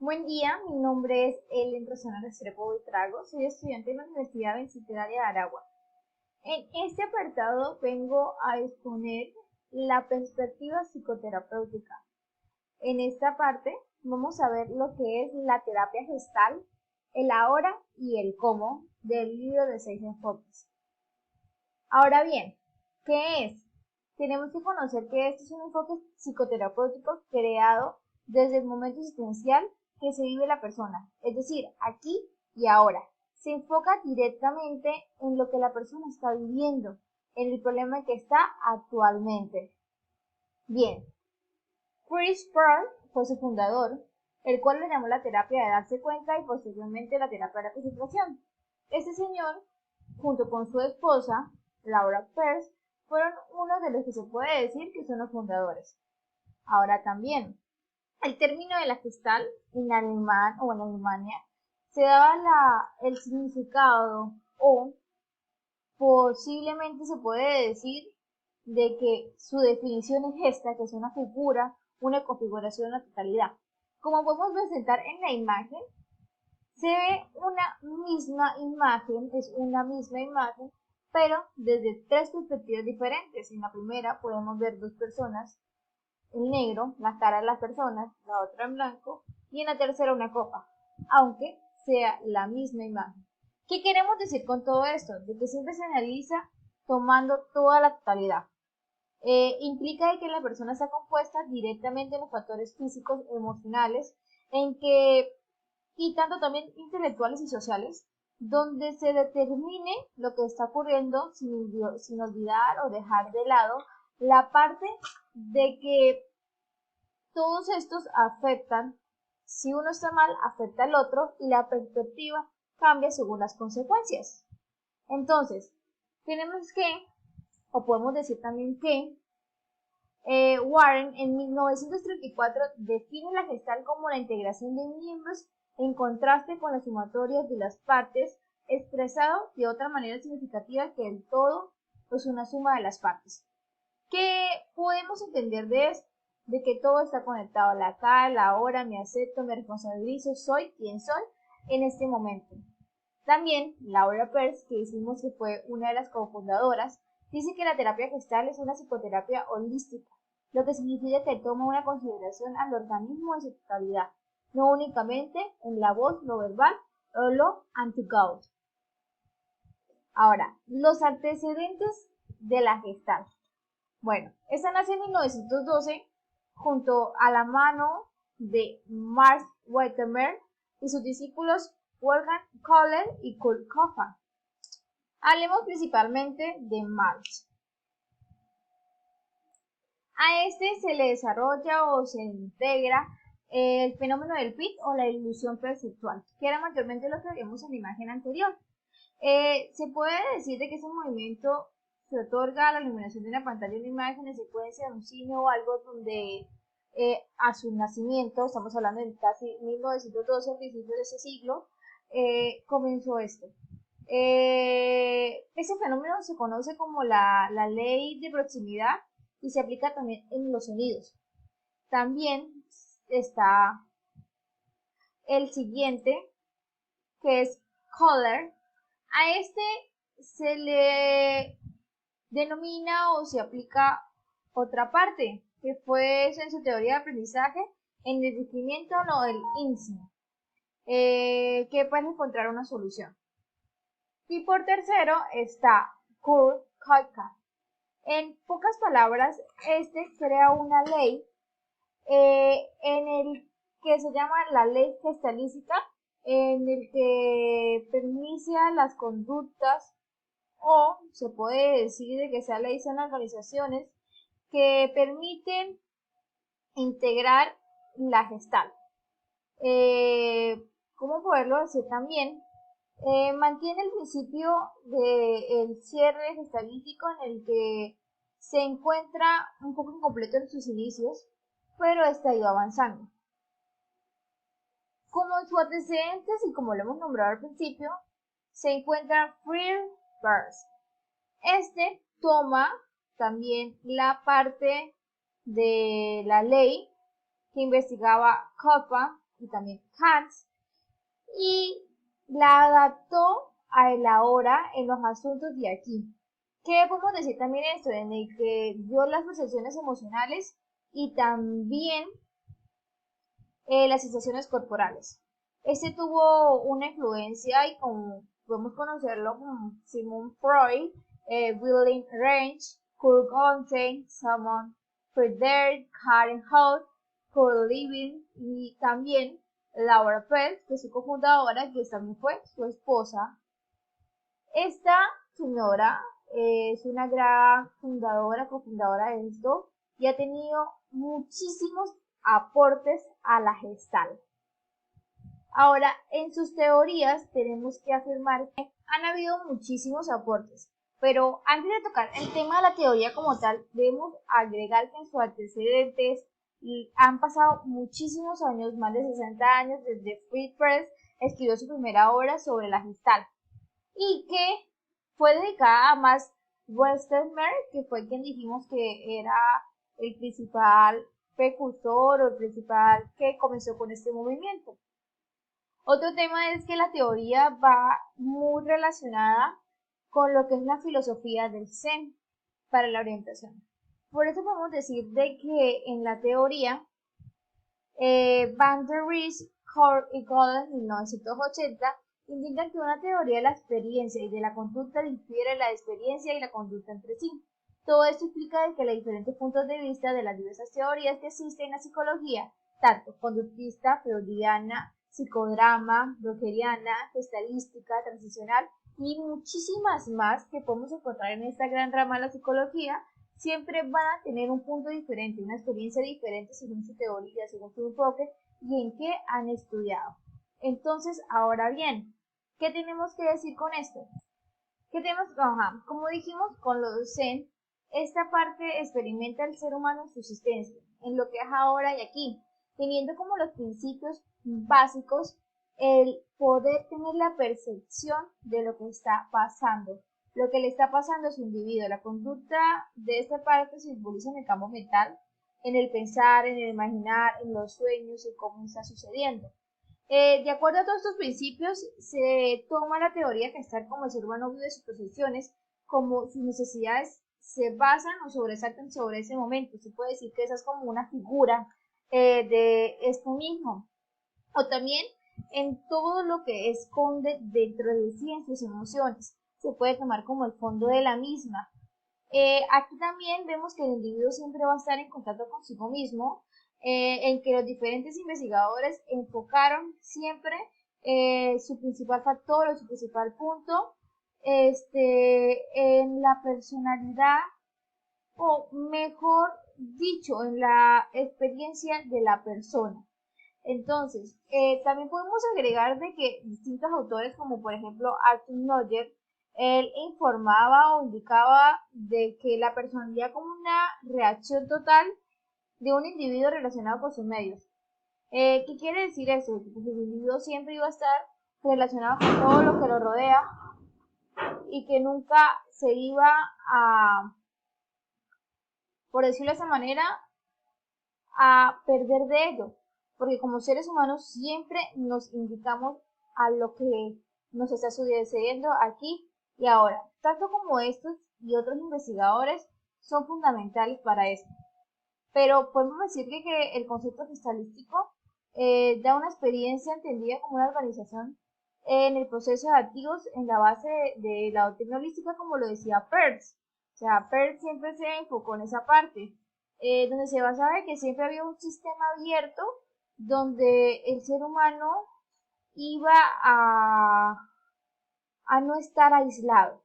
Buen día, mi nombre es Ellen Rosana Restrepo Buitrago, soy estudiante de la Universidad Bicentenaria de Aragua. En este apartado vengo a exponer la perspectiva psicoterapéutica. En esta parte vamos a ver lo que es la terapia gestal, el ahora y el cómo del libro de 6 enfoques. Ahora bien, ¿qué es? Tenemos que conocer que este es un enfoque psicoterapéutico creado desde el momento existencial que se vive la persona, es decir, aquí y ahora. Se enfoca directamente en lo que la persona está viviendo, en el problema que está actualmente. Bien, Chris Pearl fue su fundador, el cual le llamó la terapia de darse cuenta y posteriormente la terapia de la concentración. Este señor, junto con su esposa, Laura Peirce, fueron uno de los que se puede decir que son los fundadores. Ahora también, el término de la gestal en alemán o en Alemania se daba el significado o posiblemente se puede decir de que su definición es gesta, que es una figura, una configuración, una totalidad. Como podemos presentar en la imagen, se ve una misma imagen, es una misma imagen, pero desde tres perspectivas diferentes. En la primera podemos ver dos personas, en negro, la cara de las personas, la otra en blanco, y en la tercera una copa, aunque sea la misma imagen. ¿Qué queremos decir con todo esto? De que siempre se analiza tomando toda la totalidad. Implica de que la persona está compuesta directamente en los factores físicos, emocionales, y tanto también intelectuales y sociales, donde se determine lo que está ocurriendo sin olvidar o dejar de lado la parte de que todos estos afectan, si uno está mal, afecta al otro y la perspectiva cambia según las consecuencias. Entonces, tenemos que, o podemos decir también que, Warren en 1934 define la gestal como la integración de miembros en contraste con la sumatoria de las partes, expresado de otra manera significativa que el todo es una suma de las partes. ¿Qué podemos entender de esto? De que todo está conectado, la acá, la ahora, me acepto, me responsabilizo, soy quien soy en este momento. También Laura Peirce, que decimos que fue una de las cofundadoras, dice que la terapia gestal es una psicoterapia holística, lo que significa que toma una consideración al organismo en su totalidad, no únicamente en la voz, lo verbal o lo anti-God. Ahora, los antecedentes de la gestal. Bueno, esta nace en 1912 junto a la mano de Max Wettermer y sus discípulos Wolfgang Kohler y Kurt Koffmann. Hablemos principalmente de Marx. A este se le desarrolla o se integra el fenómeno del PIT o la ilusión perceptual, que era mayormente lo que vimos en la imagen anterior. Se puede decir de que ese movimiento se otorga a la iluminación de una pantalla de una imagen en secuencia de un cine o algo donde a su nacimiento, estamos hablando de casi 1912, a principios de ese siglo, comenzó esto. Ese fenómeno se conoce como la ley de proximidad y se aplica también en los sonidos. También está el siguiente, que es color. A este se le denomina o se aplica otra parte, que fue en su teoría de aprendizaje, en el descubrimiento o el INSI, que puede encontrar una solución. Y por tercero está Kurt Koika. En pocas palabras, este crea una ley en el que se llama la ley gestalística, en el que permite las conductas, o se puede decir de que esa ley son organizaciones que permiten integrar la gestal. ¿Cómo poderlo decir también? Mantiene el principio del cierre gestalítico en el que se encuentra un poco incompleto en sus inicios, pero está ido avanzando. Como en sus antecedentes y como lo hemos nombrado al principio, se encuentra Freiberg. Este toma también la parte de la ley que investigaba Koppmann y también Kant, y la adaptó a la hora en los asuntos de aquí. ¿Qué podemos decir también esto? En el que dio las percepciones emocionales y también las sensaciones corporales. Este tuvo una influencia y como podemos conocerlo como Sigmund Freud, Wilhelm Reich, Kurt Vonnegut, Simon Friedrich, Karen Holt, Kurt Lewin y también Laura Feld, que es su cofundadora, que también fue su esposa. Esta señora es una gran cofundadora de esto, y ha tenido muchísimos aportes a la Gestalt. Ahora, en sus teorías tenemos que afirmar que han habido muchísimos aportes, pero antes de tocar el tema de la teoría como tal, debemos agregar que en sus antecedentes han pasado muchísimos años, más de 60 años, desde Friedrich escribió su primera obra sobre la Gestalt, y que fue dedicada a Max Westermer, que fue quien dijimos que era el principal precursor o el principal que comenzó con este movimiento. Otro tema es que la teoría va muy relacionada con lo que es la filosofía del Zen para la orientación. Por eso podemos decir de que en la teoría Van der Ries, Core y Golden, 1980, indican que una teoría de la experiencia y de la conducta difiere la experiencia y la conducta entre sí. Todo esto explica que los diferentes puntos de vista de las diversas teorías que existen en la psicología, tanto conductista, freudiana, psicodrama, brokeriana, gestalística, transicional y muchísimas más que podemos encontrar en esta gran rama de la psicología, siempre van a tener un punto diferente, una experiencia diferente según su teoría, según su enfoque y en qué han estudiado. Entonces, ahora bien, ¿qué tenemos que decir con esto? ¿Qué tenemos? Como dijimos con los Zen, esta parte experimenta el ser humano en su existencia, en lo que es ahora y aquí, teniendo como los principios básicos el poder tener la percepción de lo que está pasando. Lo que le está pasando a su individuo. La conducta de esta parte se simboliza en el campo mental, en el pensar, en el imaginar, en los sueños y cómo está sucediendo. De acuerdo a todos estos principios, se toma la teoría que estar como el ser humano vive sus percepciones, como sus necesidades se basan o sobresaltan sobre ese momento. Se puede decir que esa es como una figura de esto mismo. O también en todo lo que esconde dentro de sí en sus emociones. Se puede tomar como el fondo de la misma. Aquí también vemos que el individuo siempre va a estar en contacto consigo mismo, en que los diferentes investigadores enfocaron siempre su principal factor o su principal punto en la personalidad, o mejor dicho, en la experiencia de la persona. Entonces, también podemos agregar de que distintos autores, como por ejemplo Arthur Noyer, él informaba o indicaba de que la personalidad como una reacción total de un individuo relacionado con sus medios. ¿Qué quiere decir eso? Que pues, el individuo siempre iba a estar relacionado con todo lo que lo rodea y que nunca se iba a, por decirlo de esa manera, a perder de ello, porque como seres humanos siempre nos indicamos a lo que nos está sucediendo aquí y ahora. Tanto como estos y otros investigadores son fundamentales para esto. Pero podemos decir que el concepto gestalístico da una experiencia entendida como una organización en el proceso de activos en la base de la doctrina holística, como lo decía Peirce. O sea, Peirce siempre se enfocó en esa parte, donde se basaba en que siempre había un sistema abierto donde el ser humano iba a no estar aislado.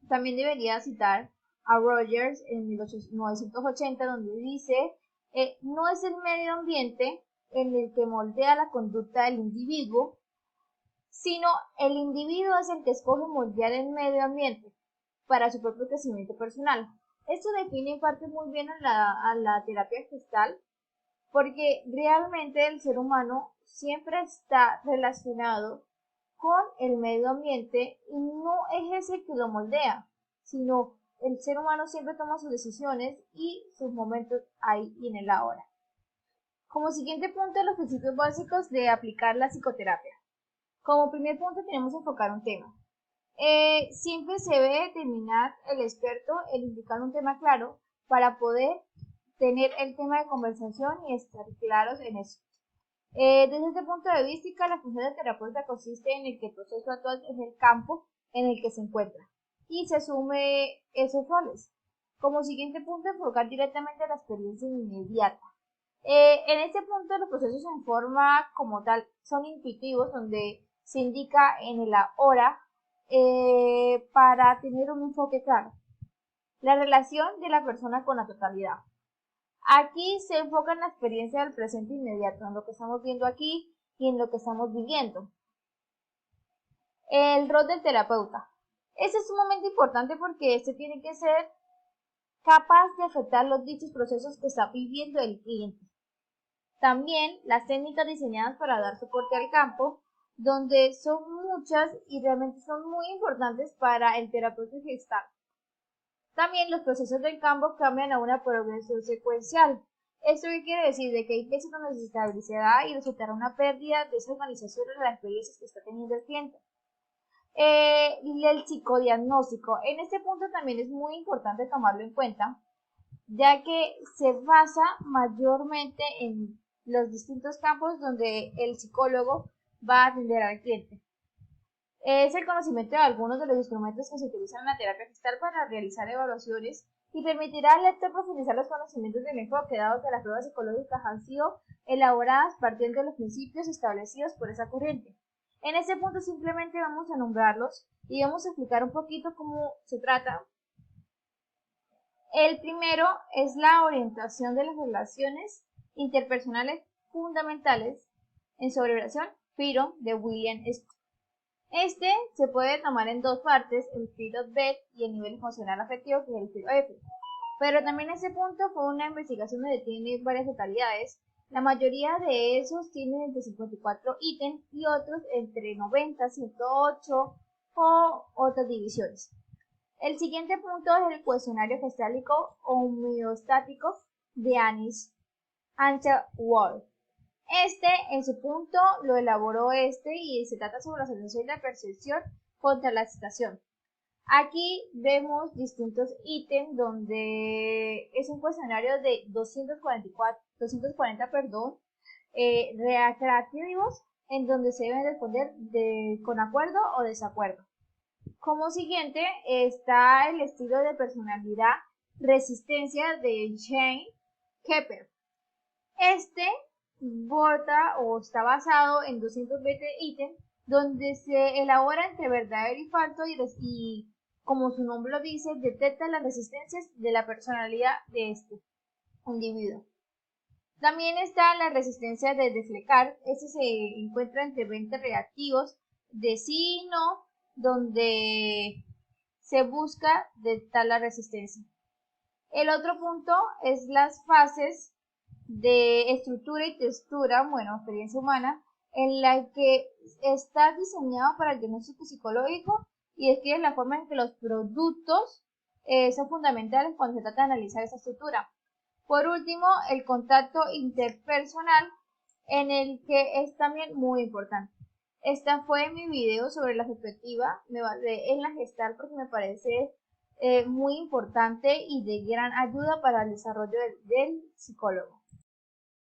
También debería citar a Rogers en 1980, donde dice, no es el medio ambiente en el que moldea la conducta del individuo, sino el individuo es el que escoge moldear el medio ambiente para su propio crecimiento personal. Esto define en parte muy bien a la terapia gestal, porque realmente el ser humano siempre está relacionado con el medio ambiente y no es ese que lo moldea, sino el ser humano siempre toma sus decisiones y sus momentos ahí y en el ahora. Como siguiente punto, los principios básicos de aplicar la psicoterapia. Como primer punto tenemos que enfocar un tema. Siempre se debe determinar el experto el indicar un tema claro para poder tener el tema de conversación y estar claros en eso. Desde este punto de vista, la función del terapeuta consiste en el que el proceso actual es el campo en el que se encuentra y se asume esos roles. Como siguiente punto, enfocar directamente la experiencia inmediata. En este punto, los procesos en forma como tal son intuitivos, donde se indica en el ahora para tener un enfoque claro. La relación de la persona con la totalidad. Aquí se enfoca en la experiencia del presente inmediato, en lo que estamos viendo aquí y en lo que estamos viviendo. El rol del terapeuta. Este es sumamente importante porque este tiene que ser capaz de afectar los dichos procesos que está viviendo el cliente. También las técnicas diseñadas para dar soporte al campo, donde son muchas y realmente son muy importantes para el terapeuta gestal. También los procesos del campo cambian a una progresión secuencial. ¿Esto qué quiere decir? De que hay veces donde se estabilizará y resultará una pérdida de esa organización de las experiencias que está teniendo el cliente. El psicodiagnóstico. En este punto también es muy importante tomarlo en cuenta, ya que se basa mayormente en los distintos campos donde el psicólogo va a atender al cliente. Es el conocimiento de algunos de los instrumentos que se utilizan en la terapia gestal para realizar evaluaciones y permitirá al lector profundizar los conocimientos del enfoque, dado que las pruebas psicológicas han sido elaboradas partiendo de los principios establecidos por esa corriente. En este punto simplemente vamos a nombrarlos y vamos a explicar un poquito cómo se trata. El primero es la orientación de las relaciones interpersonales fundamentales en sobrevibración, FIRO, de William Scott. Este se puede tomar en dos partes, el FIRO B y el nivel emocional afectivo, que es el FIRO F. Pero también ese punto fue una investigación donde tiene varias totalidades. La mayoría de esos tienen entre 54 ítems y otros entre 90, 108 o otras divisiones. El siguiente punto es el cuestionario gestálico homeostático de Ancha Wall. En su punto, lo elaboró y se trata sobre la sensación y la percepción contra la excitación. Aquí vemos distintos ítems donde es un cuestionario de 240 recreativos en donde se deben responder con acuerdo o desacuerdo. Como siguiente está el estilo de personalidad resistencia de Jane Kepper. Este está basado en 220 ítems donde se elabora entre verdadero y falso y como su nombre lo dice, detecta las resistencias de la personalidad de este individuo. También está la resistencia de Deflecar. Este se encuentra entre 20 reactivos de sí y no, donde se busca detectar la resistencia. El otro punto es las fases de estructura y textura, experiencia humana, en la que está diseñado para el diagnóstico psicológico y describe la forma en que los productos son fundamentales cuando se trata de analizar esa estructura. Por último, el contacto interpersonal, en el que es también muy importante. Esta fue mi video sobre la perspectiva, me basé en la gestal porque me parece muy importante y de gran ayuda para el desarrollo del psicólogo.